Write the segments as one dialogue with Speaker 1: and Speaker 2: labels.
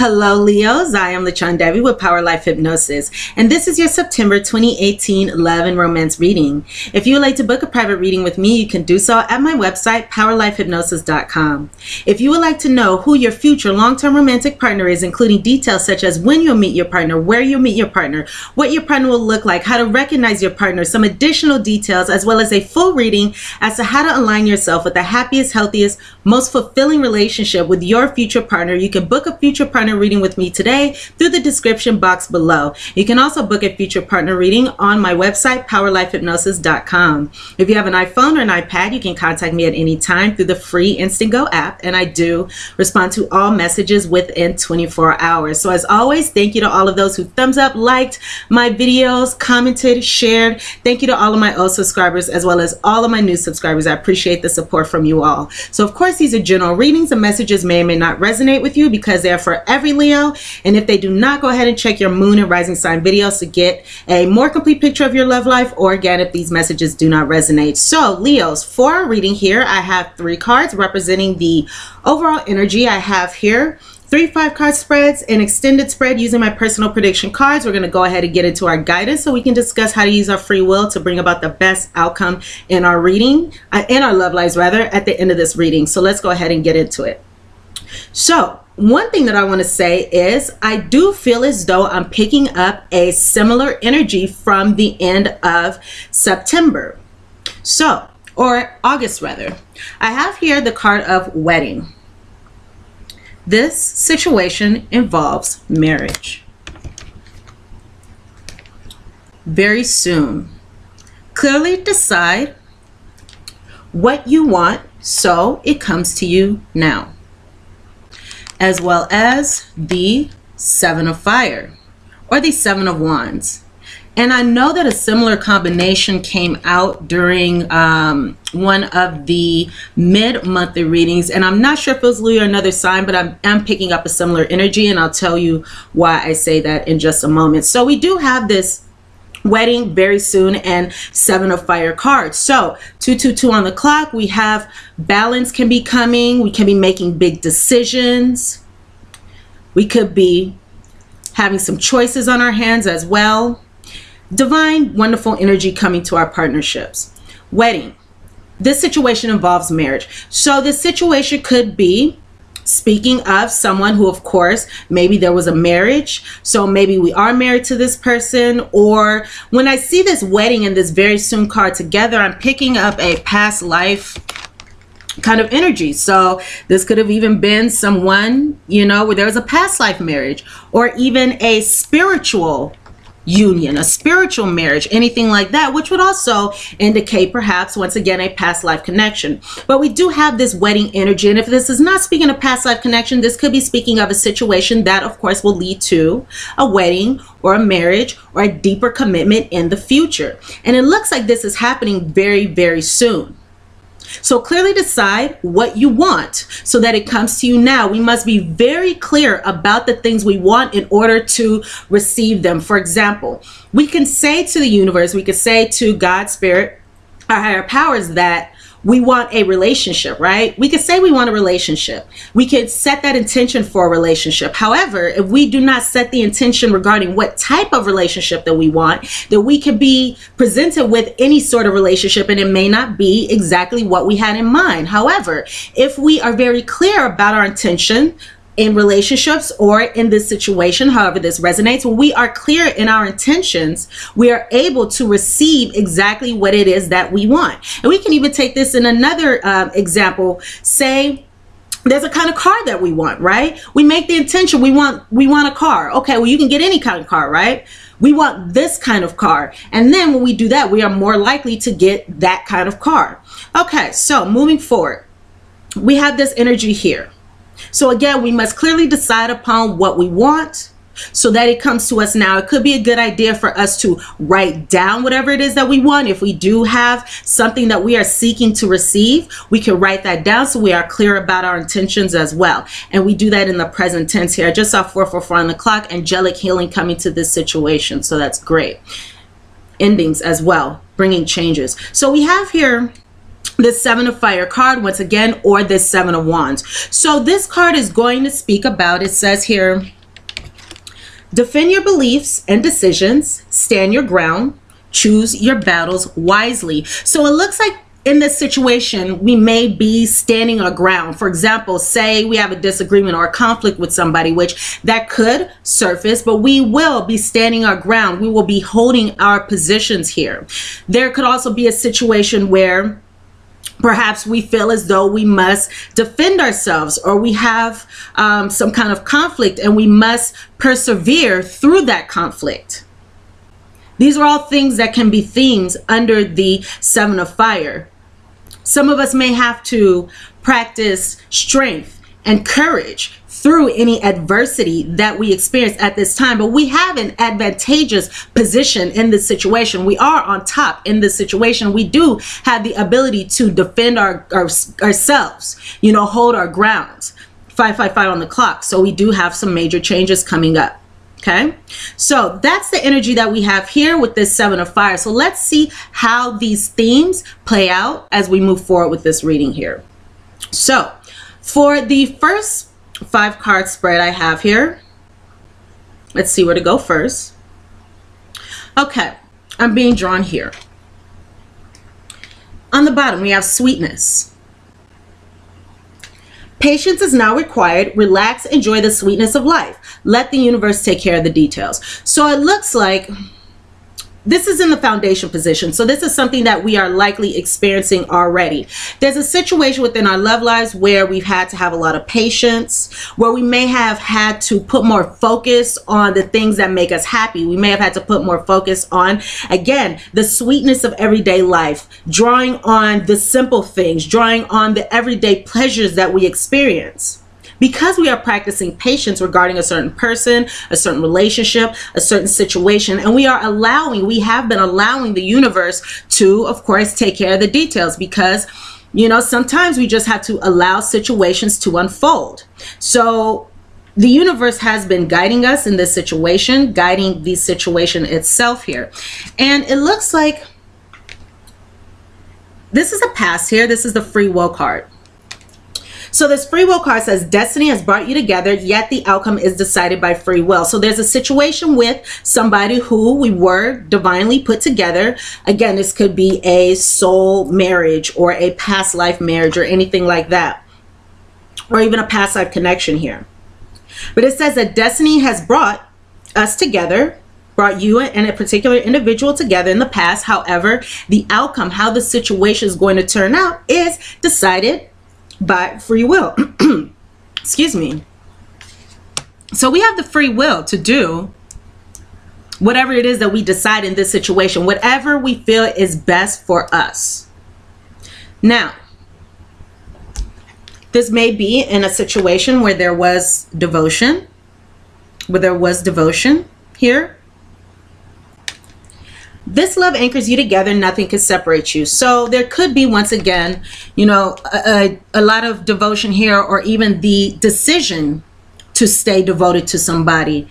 Speaker 1: Hello Leos, I am LaChondevi with Power Life Hypnosis, and this is your September 2018 love and romance reading. If you would like to book a private reading with me, you can do so at my website, POWERLIFEHYPNOSIS.com. If you would like to know who your future long-term romantic partner is, including details such as when you'll meet your partner, where you'll meet your partner, what your partner will look like, how to recognize your partner, some additional details, as well as a full reading as to how to align yourself with the happiest, healthiest, most fulfilling relationship with your future partner, you can book a future partner reading with me today through the description box below. You can also book a future partner reading on my website, PowerLifeHypnosis.com. If you have an iPhone or an iPad, you can contact me at any time through the free Instant Go app, and I do respond to all messages within 24 hours. So as always, thank you to all of those who thumbs up, liked my videos, commented, shared. Thank you to all of my old subscribers as well as all of my new subscribers. I appreciate the support from you all. So of course, these are general readings, and messages may or may not resonate with you because they are for every Leo, and if they do not, go ahead and check your moon and rising sign videos to get a more complete picture of your love life, or again, if these messages do not resonate. So Leos, for our reading here, I have 3 cards representing the overall energy. I have here 3 5-card spreads, an extended spread using my personal prediction cards. We're going to go ahead and get into our guidance so we can discuss how to use our free will to bring about the best outcome in our reading, in our love lives rather, at the end of this reading. So let's go ahead and get into it. So one thing that I want to say is I do feel as though I'm picking up a similar energy from the end of September. So, or August rather. I have here the card of wedding. This situation involves marriage. Very soon. Clearly decide what you want so it comes to you now. As well as the 7 of Fire or the 7 of Wands. And I know that a similar combination came out during one of the mid-monthly readings, and I'm not sure if it was Leo or another sign, but I'm picking up a similar energy, and I'll tell you why I say that in just a moment. So we do have this wedding very soon and 7 of Fire cards. So 222 on the clock. We have balance can be coming. We can be making big decisions. We could be having some choices on our hands as well. Divine, wonderful energy coming to our partnerships. Wedding. This situation involves marriage. So this situation could be, speaking of someone who, of course, maybe there was a marriage, so maybe we are married to this person, or when I see this wedding and this very soon card together, I'm picking up a past life kind of energy. So this could have even been someone, you know, where there was a past life marriage, or even a spiritual union, a spiritual marriage, anything like that, which would also indicate perhaps once again a past life connection. But we do have this wedding energy, and if this is not speaking of past life connection, this could be speaking of a situation that of course will lead to a wedding or a marriage or a deeper commitment in the future. And it looks like this is happening very, very soon. So clearly decide what you want so that it comes to you now. We must be very clear about the things we want in order to receive them. For example, we can say to the universe, we could say to God, Spirit, our higher powers that we want a relationship, right? We could say we want a relationship. We could set that intention for a relationship. However, if we do not set the intention regarding what type of relationship that we want, that we could be presented with any sort of relationship and it may not be exactly what we had in mind. However, if we are very clear about our intention in relationships or in this situation, however this resonates, when we are clear in our intentions, we are able to receive exactly what it is that we want. And we can even take this in another example. Say there's a kind of car that we want, right? We make the intention, we want a car. Okay, well, you can get any kind of car, right? We want this kind of car. And then when we do that, we are more likely to get that kind of car. Okay, so moving forward, we have this energy here. So again, we must clearly decide upon what we want so that it comes to us now. It could be a good idea for us to write down whatever it is that we want. If we do have something that we are seeking to receive, we can write that down so we are clear about our intentions as well. And we do that in the present tense here. I just saw 444 on the clock, angelic healing coming to this situation. So that's great. Endings as well, bringing changes. So we have here this Seven of Fire card once again, or this Seven of Wands. So this card is going to speak about, it says here, defend your beliefs and decisions, stand your ground, choose your battles wisely. So it looks like in this situation, we may be standing our ground. For example, say we have a disagreement or a conflict with somebody, which that could surface, but we will be standing our ground. We will be holding our positions here. There could also be a situation where perhaps we feel as though we must defend ourselves, or we have some kind of conflict and we must persevere through that conflict. These are all things that can be themes under the Seven of Fire. Some of us may have to practice strength and courage through any adversity that we experience at this time, but we have an advantageous position in this situation. We are on top in this situation. We do have the ability to defend ourselves, you know, hold our ground. 555 on the clock. So we do have some major changes coming up. Okay, so that's the energy that we have here with this Seven of Fire. So let's see how these themes play out as we move forward with this reading here. So for the first 5 card spread I have here, let's see where to go first. Okay, I'm being drawn here. On the bottom, we have sweetness. Patience is now required. Relax, enjoy the sweetness of life. Let the universe take care of the details. So it looks like this is in the foundation position. So this is something that we are likely experiencing already. There's a situation within our love lives where we've had to have a lot of patience, where we may have had to put more focus on the things that make us happy. We may have had to put more focus on, again, the sweetness of everyday life, drawing on the simple things, drawing on the everyday pleasures that we experience. Because we are practicing patience regarding a certain person, a certain relationship, a certain situation, and we have been allowing the universe to, of course, take care of the details, because, you know, sometimes we just have to allow situations to unfold. So the universe has been guiding us in this situation, guiding the situation itself here. And it looks like this is a pass here. This is the free will card. So this free will card says destiny has brought you together, yet the outcome is decided by free will. So there's a situation with somebody who we were divinely put together. Again, this could be a soul marriage or a past life marriage or anything like that, or even a past life connection here. But it says that destiny has brought us together, brought you and a particular individual together in the past. However, the outcome, how the situation is going to turn out, is decided by free will. Excuse me. So we have the free will to do whatever it is that we decide in this situation, whatever we feel is best for us. Now, this may be in a situation where there was devotion, here. This love anchors you together. Nothing can separate you. So there could be, once again, you know, a lot of devotion here, or even the decision to stay devoted to somebody,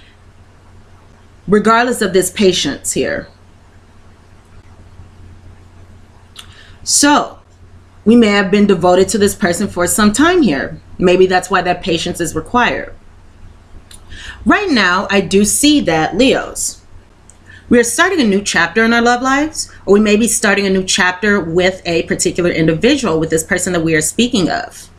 Speaker 1: regardless of this patience here. So we may have been devoted to this person for some time here. Maybe that's why that patience is required. Right now, I do see that, Leos, we are starting a new chapter in our love lives, or we may be starting a new chapter with a particular individual, with this person that we are speaking of.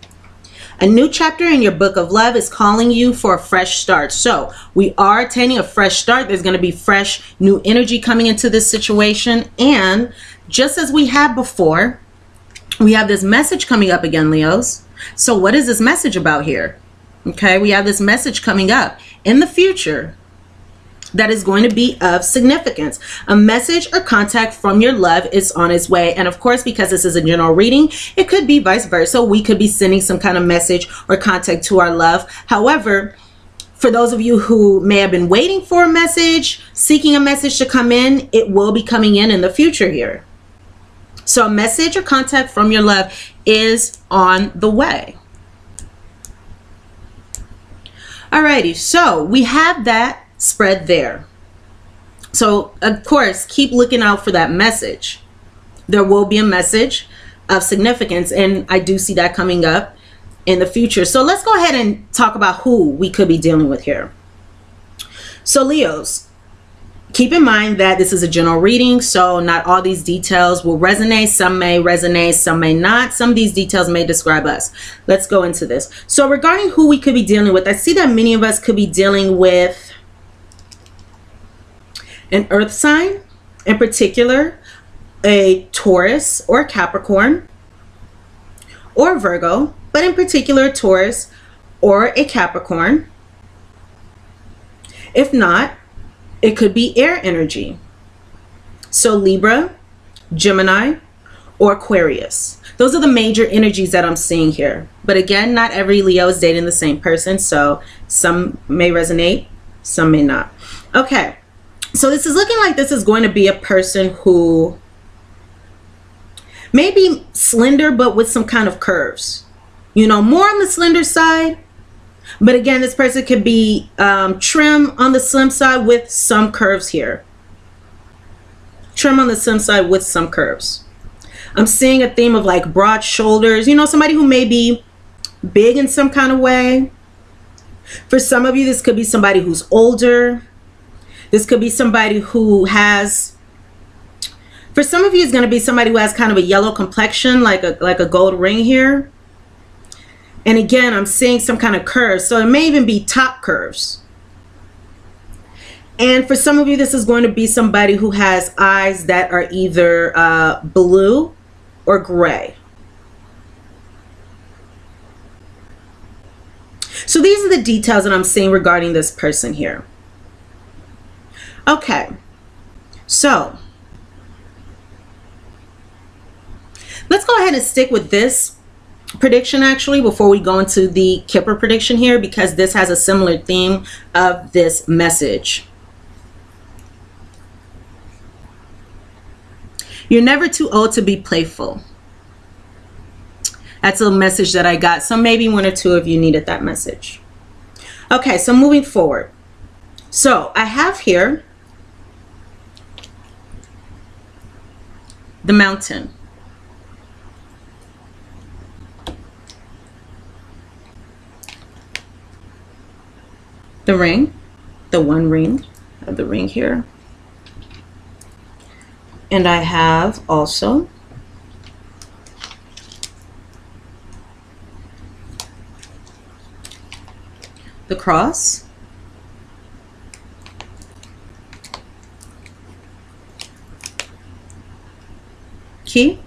Speaker 1: A new chapter in your book of love is calling you for a fresh start. So we are attaining a fresh start. There's going to be fresh new energy coming into this situation. And just as we had before, we have this message coming up again, Leos. So what is this message about here? Okay, we have this message coming up in the future that is going to be of significance. A message or contact from your love is on its way. And of course, because this is a general reading, it could be vice versa. We could be sending some kind of message or contact to our love. However, for those of you who may have been waiting for a message, seeking a message to come in, it will be coming in the future here. So a message or contact from your love is on the way. Alrighty, so we have that spread there. So of course, keep looking out for that message. There will be a message of significance, and I do see that coming up in the future. So let's go ahead and talk about who we could be dealing with here. So Leos, keep in mind that this is a general reading, so not all these details will resonate. Some may resonate, some may not. Some of these details may describe us. Let's go into this. So regarding who we could be dealing with, I see that many of us could be dealing with an earth sign, in particular a Taurus or Capricorn or Virgo, but in particular Taurus or a Capricorn. If not, it could be air energy. So Libra, Gemini, or Aquarius. Those are the major energies that I'm seeing here. But again, not every Leo is dating the same person, so some may resonate, some may not. Okay, so this is looking like this is going to be a person who may be slender, but with some kind of curves. You know, more on the slender side. But again, this person could be trim on the slim side with some curves here. Trim on the slim side with some curves. I'm seeing a theme of like broad shoulders. You know, somebody who may be big in some kind of way. For some of you, this could be somebody who's older. This could be somebody who has, for some of you, it's going to be somebody who has kind of a yellow complexion, like a gold ring here. And again, I'm seeing some kind of curves. So it may even be top curves. And for some of you, this is going to be somebody who has eyes that are either blue or gray. So these are the details that I'm seeing regarding this person here. Okay, so let's go ahead and stick with this prediction actually before we go into the Kipper prediction here, because this has a similar theme of this message. You're never too old to be playful. That's a message that I got. So maybe one or two of you needed that message. Okay, so moving forward. So I have here the Mountain. The Ring, the one ring of the ring here. And I have also the Cross, Key,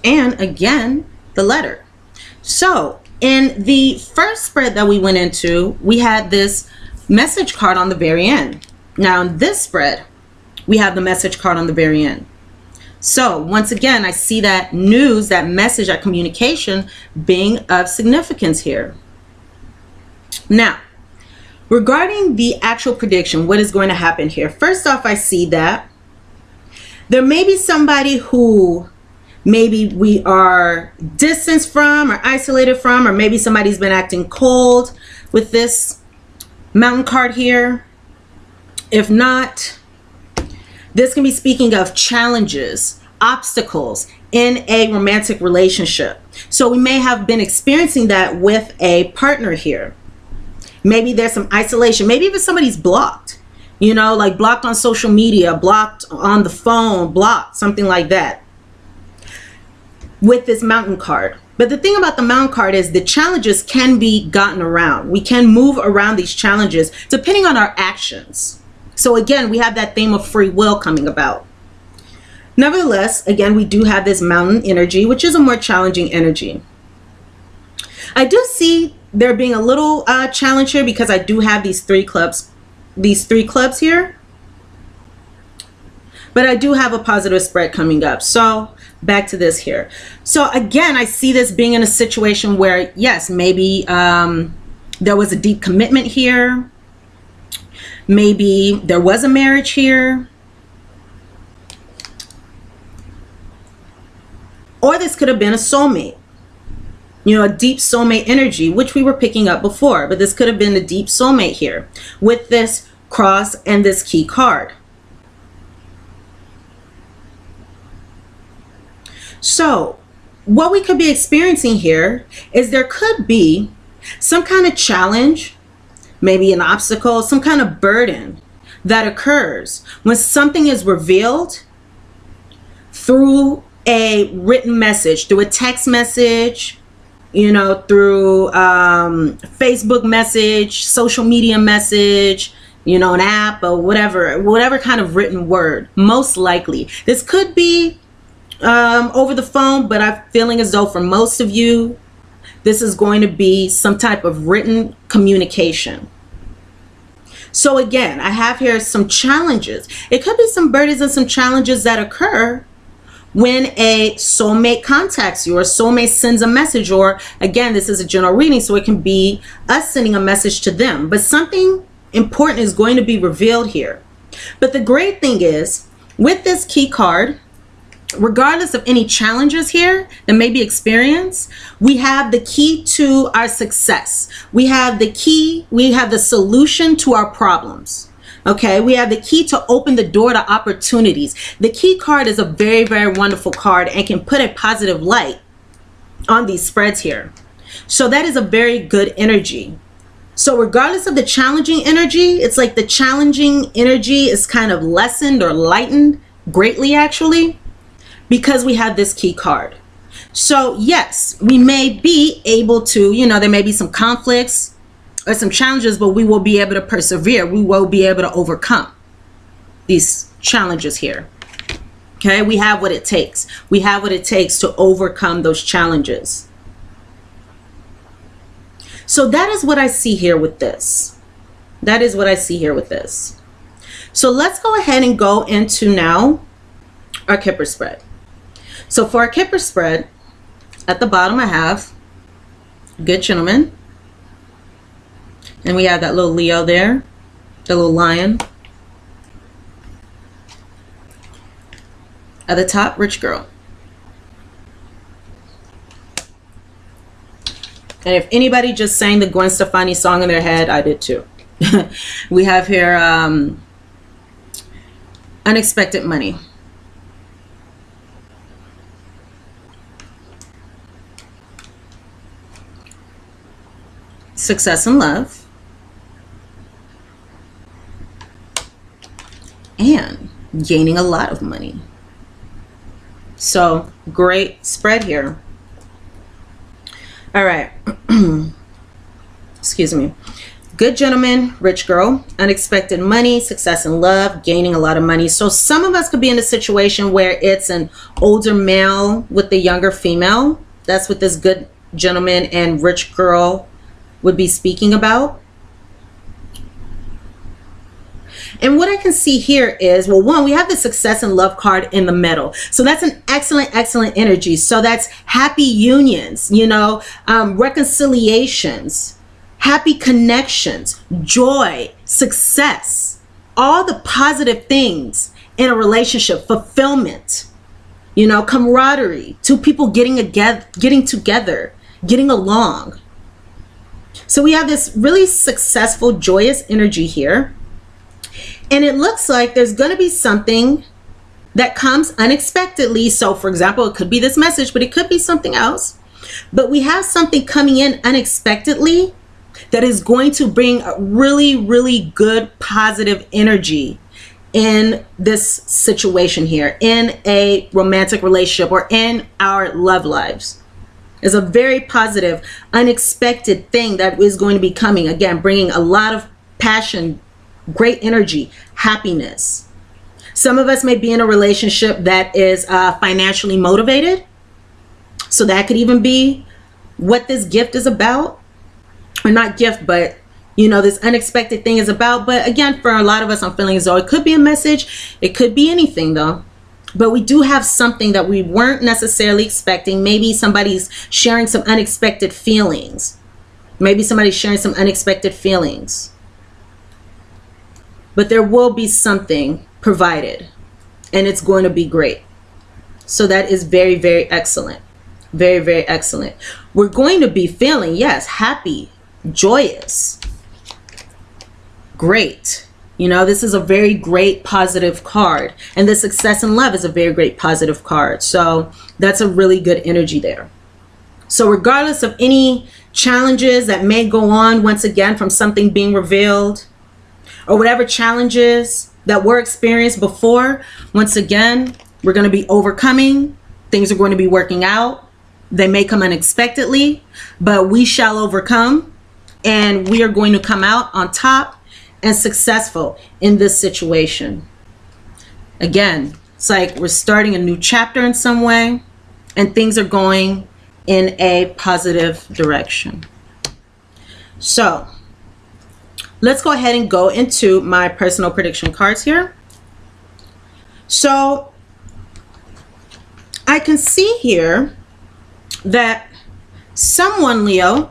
Speaker 1: and again the letter. So in the first spread that we went into, we had this message card on the very end. Now in this spread, we have the message card on the very end. So once again, I see that news, that message, that communication being of significance here. Now, regarding the actual prediction, what is going to happen here? First off, I see that there may be somebody who maybe we are distanced from or isolated from, or maybe somebody's been acting cold with this Mountain card here. If not, this can be speaking of challenges, obstacles in a romantic relationship. So we may have been experiencing that with a partner here. Maybe there's some isolation. Maybe even somebody's blocked, you know, like blocked on social media, blocked on the phone, blocked, something like that, with this Mountain card. But the thing about the Mountain card is the challenges can be gotten around. We can move around these challenges depending on our actions. So again, we have that theme of free will coming about. Nevertheless, again, we do have this Mountain energy, which is a more challenging energy. I do see there being a little challenge here because I do have these three clubs here. But I do have a positive spread coming up. So back to this here. So again, I see this being in a situation where, yes, maybe there was a deep commitment here. Maybe there was a marriage here. Or this could have been a soulmate. You know, a deep soulmate energy, which we were picking up before. But this could have been a deep soulmate here with this Cross and this Key card. So what we could be experiencing here is there could be some kind of challenge, maybe an obstacle, some kind of burden that occurs when something is revealed through a written message, through a text message, you know, through Facebook message, social media message, you know, an app or whatever kind of written word. Most likely this could be over the phone, but I'm feeling as though for most of you this is going to be some type of written communication. So again, I have here some challenges. It could be some burdens and some challenges that occur when a soulmate contacts you, or a soulmate sends a message, or again, this is a general reading, so it can be us sending a message to them, but something important is going to be revealed here. But the great thing is, with this key card, regardless of any challenges here that may be experienced, we have the key to our success. We have the key, we have the solution to our problems. Okay, we have the key to open the door to opportunities. The key card is a very, very wonderful card and can put a positive light on these spreads here. So that is a very good energy. So regardless of the challenging energy, it's like the challenging energy is kind of lessened or lightened greatly, actually, because we have this key card. So yes, we may be able to, you know, there may be some conflicts or some challenges, but we will be able to persevere. We will be able to overcome these challenges here. Okay, we have what it takes. We have what it takes to overcome those challenges. So that is what I see here with this. That is what I see here with this. So let's go ahead and go into now our Kipper spread. So for our Kipper spread, at the bottom I have good gentleman. And we have that little Leo there, the little lion. At the top, rich girl. And if anybody just sang the Gwen Stefani song in their head, I did too. We have here unexpected money. Success in love. And gaining a lot of money. So great spread here. All right. Excuse me. Good gentleman, rich girl, unexpected money, success in love, gaining a lot of money. So some of us could be in a situation where it's an older male with a younger female. That's what this good gentleman and rich girl would be speaking about. And what I can see here is, well, one, we have the success and love card in the middle. So that's an excellent, excellent energy. So that's happy unions, you know, reconciliations, happy connections, joy, success, all the positive things in a relationship, fulfillment, you know, camaraderie, two people getting together, getting along. So we have this really successful, joyous energy here. And it looks like there's going to be something that comes unexpectedly. So for example, it could be this message, but it could be something else. But we have something coming in unexpectedly that is going to bring a really, really good positive energy in this situation here, in a romantic relationship or in our love lives. It's a very positive, unexpected thing that is going to be coming. Again, bringing a lot of passion, great energy, happiness. Some of us may be in a relationship that is financially motivated. So that could even be what this gift is about. Or not gift, but you know, this unexpected thing is about. But again, for a lot of us, I'm feeling as though it could be a message. It could be anything though. But we do have something that we weren't necessarily expecting. Maybe somebody's sharing some unexpected feelings. Maybe somebody's sharing some unexpected feelings. But there will be something provided, and it's going to be great. So that is very, very excellent. Very, very excellent. We're going to be feeling, yes, happy, joyous, great. You know, this is a very great positive card. And the success in love is a very great positive card. So that's a really good energy there. So regardless of any challenges that may go on, once again, from something being revealed, or whatever challenges that were experienced before, once again, we're going to be overcoming. Things are going to be working out. They may come unexpectedly, but we shall overcome, and we are going to come out on top and successful in this situation. Again, it's like we're starting a new chapter in some way, and things are going in a positive direction. So let's go ahead and go into my personal prediction cards here. So I can see here that someone, Leo,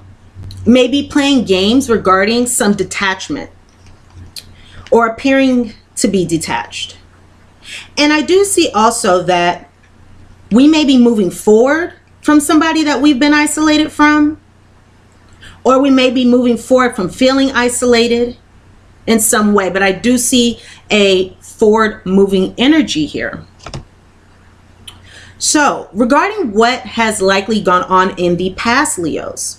Speaker 1: may be playing games regarding some detachment or appearing to be detached. And I do see also that we may be moving forward from somebody that we've been isolated from, or we may be moving forward from feeling isolated in some way. But I do see a forward moving energy here. So regarding what has likely gone on in the past, Leos,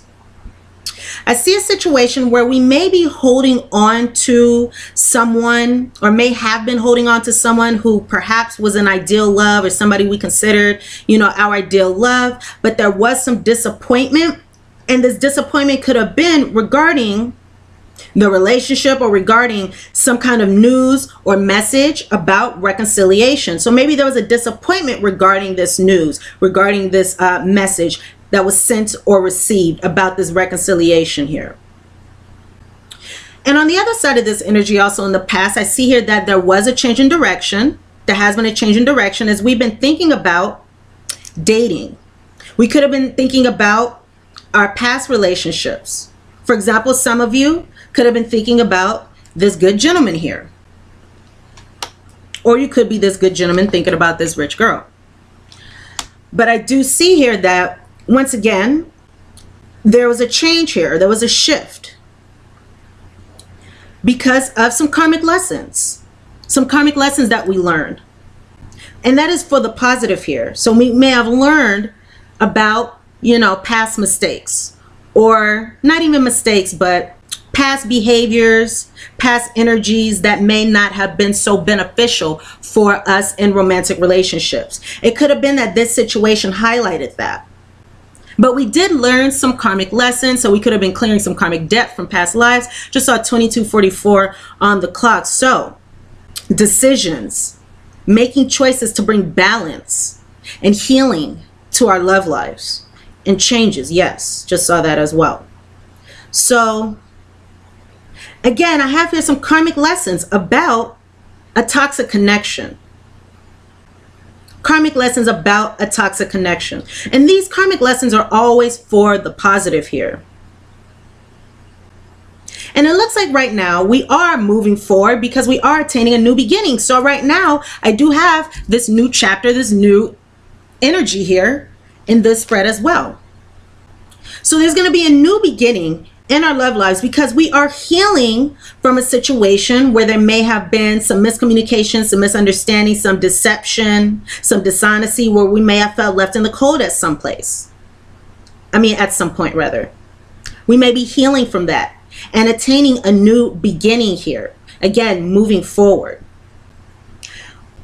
Speaker 1: I see a situation where we may be holding on to someone, or may have been holding on to someone who perhaps was an ideal love, or somebody we considered, you know, our ideal love, but there was some disappointment. And this disappointment could have been regarding the relationship, or regarding some kind of news or message about reconciliation. So maybe there was a disappointment regarding this news, regarding this message that was sent or received about this reconciliation here. And on the other side of this energy, also in the past, I see here that there was a change in direction. There has been a change in direction as we've been thinking about dating. We could have been thinking about our past relationships. For example, some of you could have been thinking about this good gentleman here. Or you could be this good gentleman thinking about this rich girl. But I do see here that, once again, there was a change here. There was a shift because of some karmic lessons. Some karmic lessons that we learned. And that is for the positive here. So we may have learned about, you know, past mistakes, or not even mistakes, but past behaviors, past energies that may not have been so beneficial for us in romantic relationships. It could have been that this situation highlighted that. But we did learn some karmic lessons, so we could have been clearing some karmic debt from past lives. Just saw 2244 on the clock. So decisions, making choices to bring balance and healing to our love lives, and changes. Yes, just saw that as well. So again, I have here some karmic lessons about a toxic connection. Karmic lessons about a toxic connection. And these karmic lessons are always for the positive here. And it looks like right now we are moving forward because we are attaining a new beginning. So right now I do have this new chapter, this new energy here in this spread as well. So there's going to be a new beginning in our love lives because we are healing from a situation where there may have been some miscommunication, some misunderstanding, some deception, some dishonesty, where we may have felt left in the cold at some place. I mean, at some point rather. We may be healing from that and attaining a new beginning here. Again, moving forward.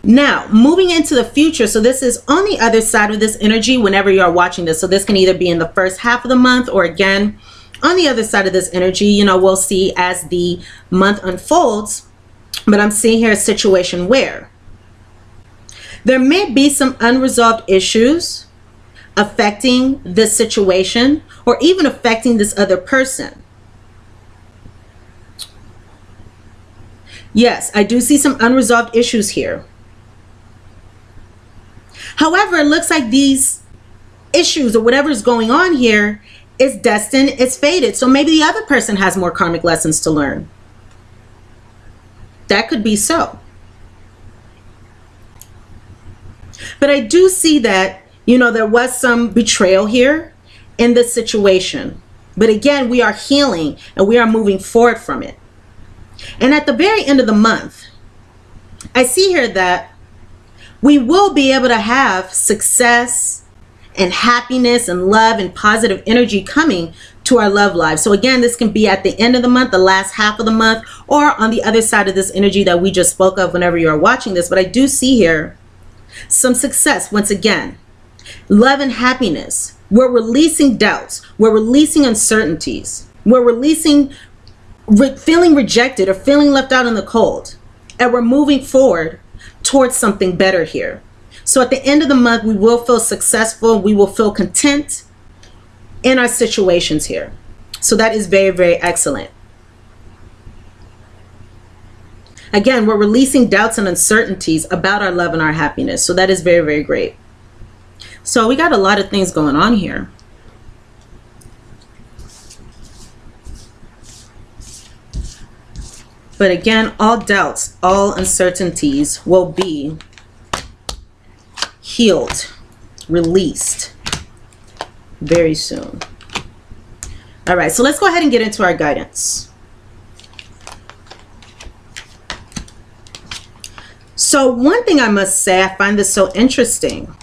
Speaker 1: Now, moving into the future, so this is on the other side of this energy whenever you are watching this. So this can either be in the first half of the month, or again, on the other side of this energy, you know, we'll see as the month unfolds. But I'm seeing here a situation where there may be some unresolved issues affecting this situation, or even affecting this other person. Yes, I do see some unresolved issues here. However, it looks like these issues, or whatever is going on here, is destined, it's fated. So maybe the other person has more karmic lessons to learn. That could be so. But I do see that, you know, there was some betrayal here in this situation. But again, we are healing and we are moving forward from it. And at the very end of the month, I see here that we will be able to have success and happiness and love and positive energy coming to our love life. So again, this can be at the end of the month, the last half of the month, or on the other side of this energy that we just spoke of whenever you are watching this. But I do see here some success once again. Love and happiness. We're releasing doubts. We're releasing uncertainties. We're releasing feeling rejected or feeling left out in the cold. And we're moving forward towards something better here. So at the end of the month, we will feel successful. We will feel content in our situations here. So that is very, very excellent. Again, we're releasing doubts and uncertainties about our love and our happiness. So that is very, very great. So we got a lot of things going on here. But again, all doubts, all uncertainties will be healed, released very soon. All right, so let's go ahead and get into our guidance. So one thing I must say, I find this so interesting.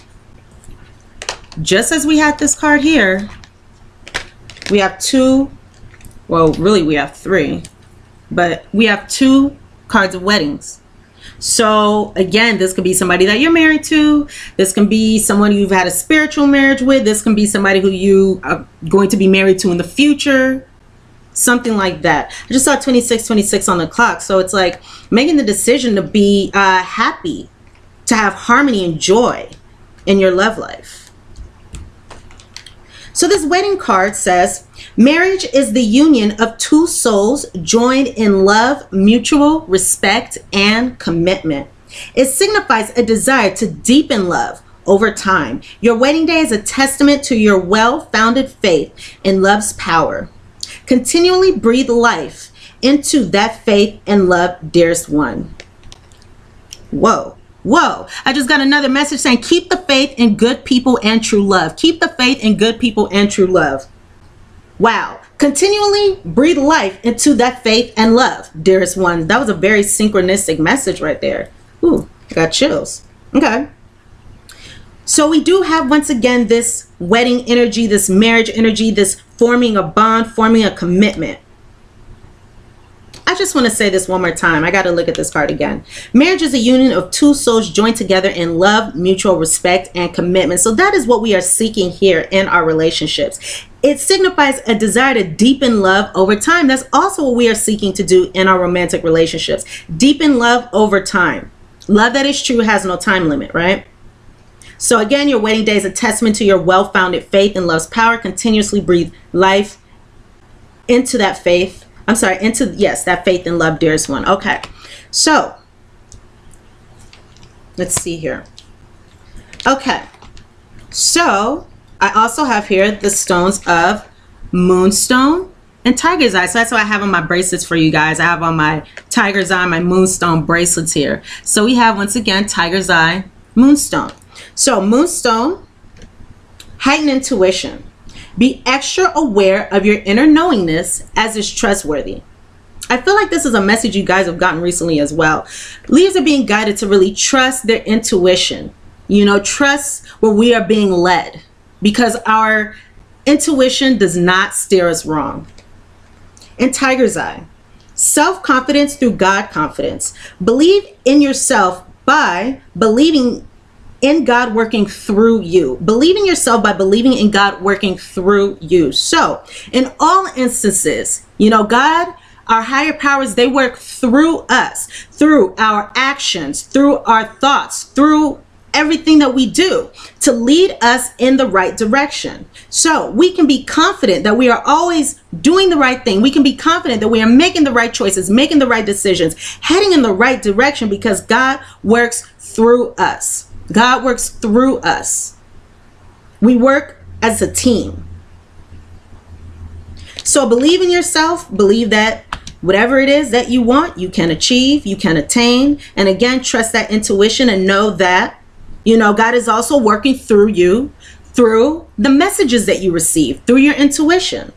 Speaker 1: Just as we had this card here, we have two, well, really we have three, but we have two cards of weddings. So again, this could be somebody that you're married to. This can be someone you've had a spiritual marriage with. This can be somebody who you are going to be married to in the future. Something like that. I just saw 2626 on the clock. So it's like making the decision to be happy, to have harmony and joy in your love life. So this wedding card says, marriage is the union of two souls joined in love, mutual respect, and commitment. It signifies a desire to deepen love over time. Your wedding day is a testament to your well-founded faith in love's power. Continually breathe life into that faith and love, dearest one. Whoa. Whoa, I just got another message saying, keep the faith in good people and true love. Keep the faith in good people and true love. Wow. Continually breathe life into that faith and love, dearest one. That was a very synchronistic message right there. Ooh, I got chills. Okay. So we do have, once again, this wedding energy, this marriage energy, this forming a bond, forming a commitment. I just want to say this one more time. I got to look at this card again. Marriage is a union of two souls joined together in love, mutual respect, and commitment. So that is what we are seeking here in our relationships. It signifies a desire to deepen love over time. That's also what we are seeking to do in our romantic relationships. Deepen love over time. Love that is true has no time limit, right? So again, your wedding day is a testament to your well-founded faith in love's power. Continuously breathe life into that faith. I'm sorry, into, yes, that faith and love, dearest one. Okay, so let's see here. Okay, so I also have here the stones of Moonstone and Tiger's Eye. So that's what I have on my bracelets for you guys. I have on my Tiger's Eye, my Moonstone bracelets here. So we have, once again, Tiger's Eye, Moonstone. So Moonstone, heightened intuition. Be extra aware of your inner knowingness as is trustworthy. I feel like this is a message you guys have gotten recently as well. Leaders are being guided to really trust their intuition. You know, trust where we are being led, because our intuition does not steer us wrong. And Tiger's Eye, self-confidence through God confidence. Believe in yourself by believing in God working through you. Believe in yourself by believing in God working through you. So in all instances, you know, God, our higher powers, they work through us, through our actions, through our thoughts, through everything that we do to lead us in the right direction. So we can be confident that we are always doing the right thing. We can be confident that we are making the right choices, making the right decisions, heading in the right direction, because God works through us. God works through us. We work as a team. So believe in yourself. Believe that whatever it is that you want, you can achieve, you can attain. And again, trust that intuition and know that, you know, God is also working through you, through the messages that you receive, through your intuition.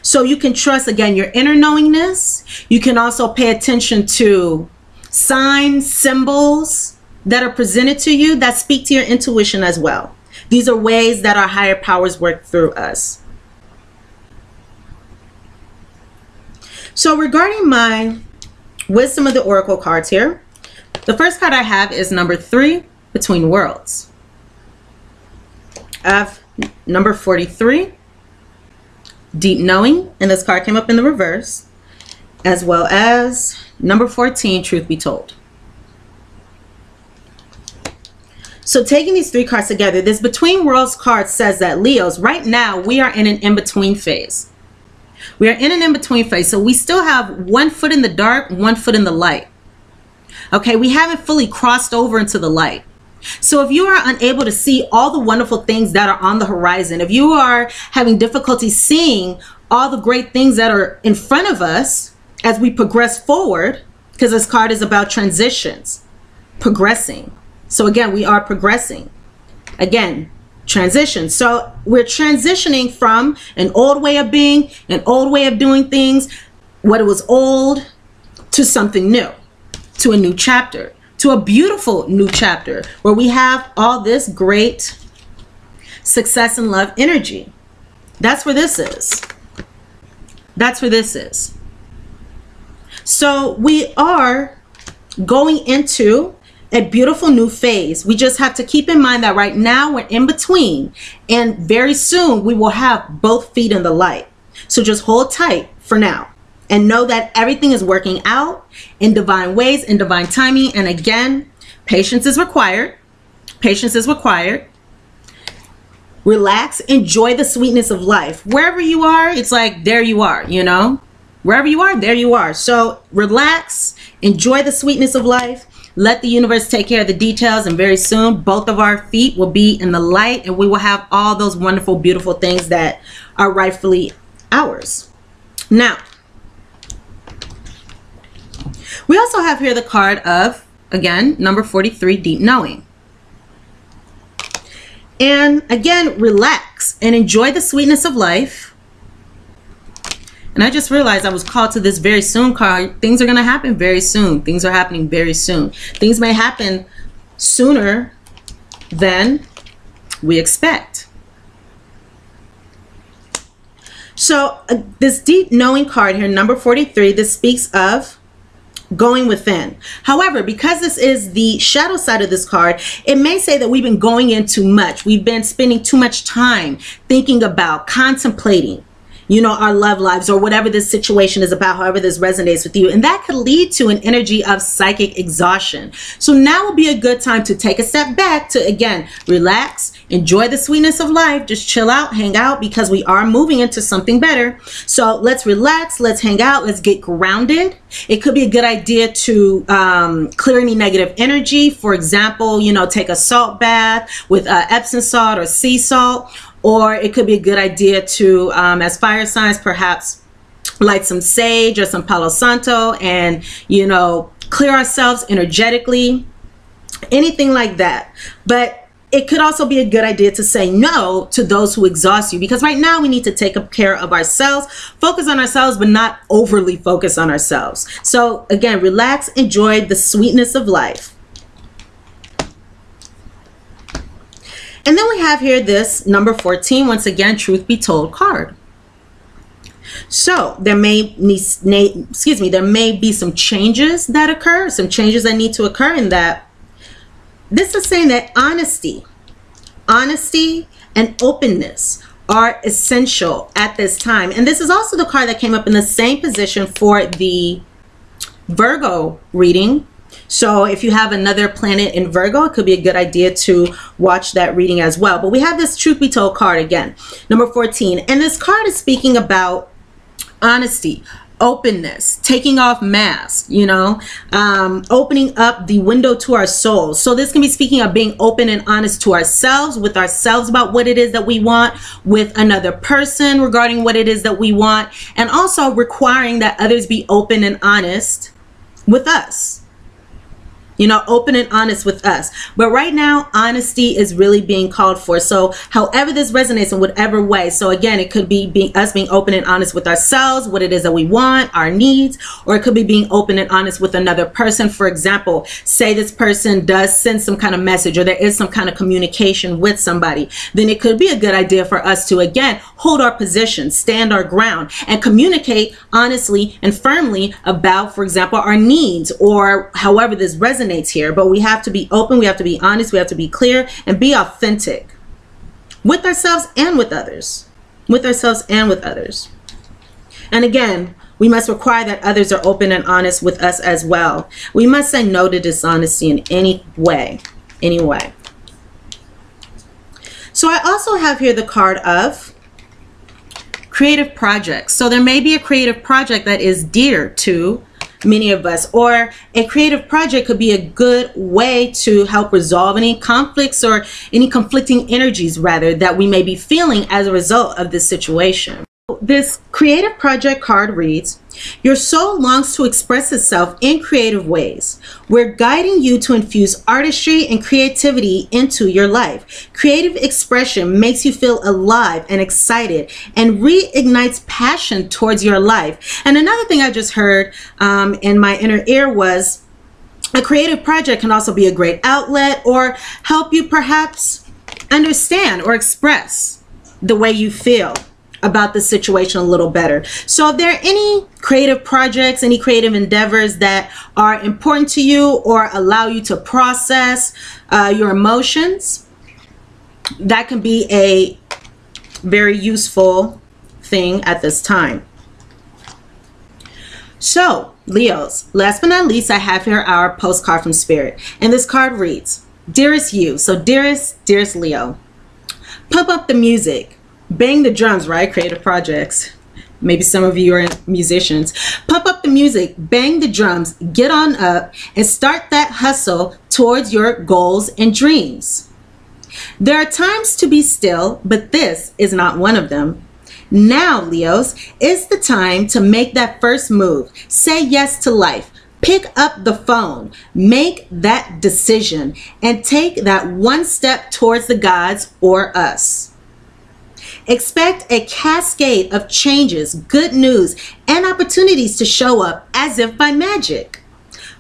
Speaker 1: So you can trust, again, your inner knowingness. You can also pay attention to signs, symbols that are presented to you that speak to your intuition as well. These are ways that our higher powers work through us. So regarding my wisdom of the oracle cards here, the first card I have is number 3, Between Worlds. I have number 43, Deep Knowing, and this card came up in the reverse, as well as number 14, Truth Be Told. So taking these 3 cards together, this Between Worlds card says that, Leos, right now we are in an in-between phase. We are in an in-between phase. So we still have 1 foot in the dark, 1 foot in the light. Okay, we haven't fully crossed over into the light. So if you are unable to see all the wonderful things that are on the horizon, if you are having difficulty seeing all the great things that are in front of us as we progress forward, because this card is about transitions, progressing. So again, we are progressing. Again, transition. So we're transitioning from an old way of being, an old way of doing things, what it was old, to something new, to a new chapter, to a beautiful new chapter where we have all this great success and love energy. That's where this is. That's where this is. So we are going into a beautiful new phase. We just have to keep in mind that right now we're in between, and very soon we will have both feet in the light. So just hold tight for now and know that everything is working out in divine ways, in divine timing. And again, patience is required. Patience is required. Relax, enjoy the sweetness of life. Wherever you are, it's like there you are, you know? Wherever you are, there you are. So relax, enjoy the sweetness of life. Let the universe take care of the details, and very soon both of our feet will be in the light, and we will have all those wonderful, beautiful things that are rightfully ours. Now, we also have here the card of, again, number 43, Deep Knowing. And again, relax and enjoy the sweetness of life. And I just realized I was called to this very soon card. Things are going to happen very soon. Things are happening very soon. Things may happen sooner than we expect. So this Deep Knowing card here, number 43, this speaks of going within. However, because this is the shadow side of this card, it may say that we've been going in too much. We've been spending too much time thinking about, contemplating, you know, our love lives or whatever this situation is about, however this resonates with you. And that could lead to an energy of psychic exhaustion. So now would be a good time to take a step back to, again, relax, enjoy the sweetness of life, just chill out, hang out, because we are moving into something better. So let's relax, let's hang out, let's get grounded. It could be a good idea to clear any negative energy. For example, you know, take a salt bath with Epsom salt or sea salt. Or it could be a good idea to, as fire signs, perhaps light some sage or some Palo Santo and, you know, clear ourselves energetically, anything like that. But it could also be a good idea to say no to those who exhaust you, because right now we need to take care of ourselves, focus on ourselves, but not overly focus on ourselves. So again, relax, enjoy the sweetness of life. And then we have here this number 14, once again, Truth Be Told card. So there may be some changes that occur, some changes that need to occur in that. This is saying that honesty and openness are essential at this time. And this is also the card that came up in the same position for the Virgo reading. So if you have another planet in Virgo, it could be a good idea to watch that reading as well. But we have this Truth Be Told card again, number 14. And this card is speaking about honesty, openness, taking off masks, you know, opening up the window to our souls. So this can be speaking of being open and honest to ourselves, with ourselves about what it is that we want, with another person regarding what it is that we want, and also requiring that others be open and honest with us. You know, open and honest with us. But right now, honesty is really being called for. So however this resonates in whatever way. So again, it could be us being open and honest with ourselves, what it is that we want, our needs, or it could be being open and honest with another person. For example, say this person does send some kind of message, or there is some kind of communication with somebody. Then it could be a good idea for us to, again, hold our position, stand our ground, and communicate honestly and firmly about, for example, our needs, or however this resonates here. But we have to be open, we have to be honest, we have to be clear, and be authentic with ourselves and with others. With ourselves and with others. And again, we must require that others are open and honest with us as well. We must say no to dishonesty in any way. So I also have here the card of creative projects. So there may be a creative project that is dear to many of us, or a creative project could be a good way to help resolve any conflicts or any conflicting energies, rather, that we may be feeling as a result of this situation. This creative project card reads, your soul longs to express itself in creative ways. We're guiding you to infuse artistry and creativity into your life. Creative expression makes you feel alive and excited and reignites passion towards your life. And another thing I just heard in my inner ear was a creative project can also be a great outlet or help you perhaps understand or express the way you feel about the situation a little better. So if there are any creative projects, any creative endeavors that are important to you or allow you to process your emotions, that can be a very useful thing at this time. So Leos, last but not least, I have here our postcard from Spirit. And this card reads, dearest you. So dearest Leo, pump up the music. Bang the drums, right? Creative projects. Maybe some of you are musicians. Pump up the music, bang the drums, get on up, and start that hustle towards your goals and dreams. There are times to be still, but this is not one of them. Now, Leos, is the time to make that first move. Say yes to life. Pick up the phone, make that decision, and take that one step towards the gods or us. Expect a cascade of changes, good news, and opportunities to show up as if by magic.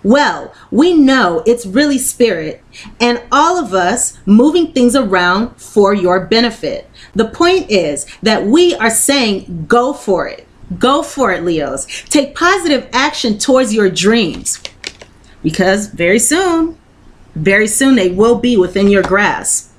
Speaker 1: Well, we know it's really Spirit and all of us moving things around for your benefit. The point is that we are saying go for it. Go for it, Leos. Take positive action towards your dreams, because very soon they will be within your grasp.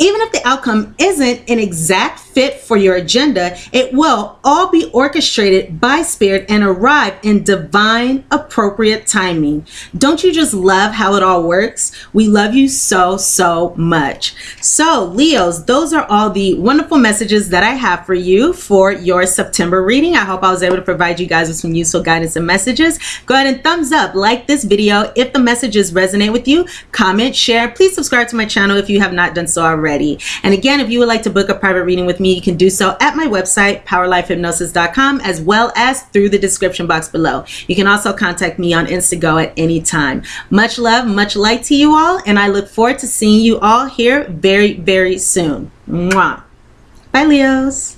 Speaker 1: Even if the outcome isn't an exact fit for your agenda, it will all be orchestrated by Spirit and arrive in divine, appropriate timing. Don't you just love how it all works? We love you so, so much. So, Leos, those are all the wonderful messages that I have for you for your September reading. I hope I was able to provide you guys with some useful guidance and messages. Go ahead and thumbs up, like this video if the messages resonate with you. Comment, share. Please subscribe to my channel if you have not done so already. And again, if you would like to book a private reading with me, you can do so at my website, PowerLifeHypnosis.com, as well as through the description box below. You can also contact me on Instago at any time. Much love, much light to you all, and I look forward to seeing you all here very, very soon. Mwah. Bye, Leos.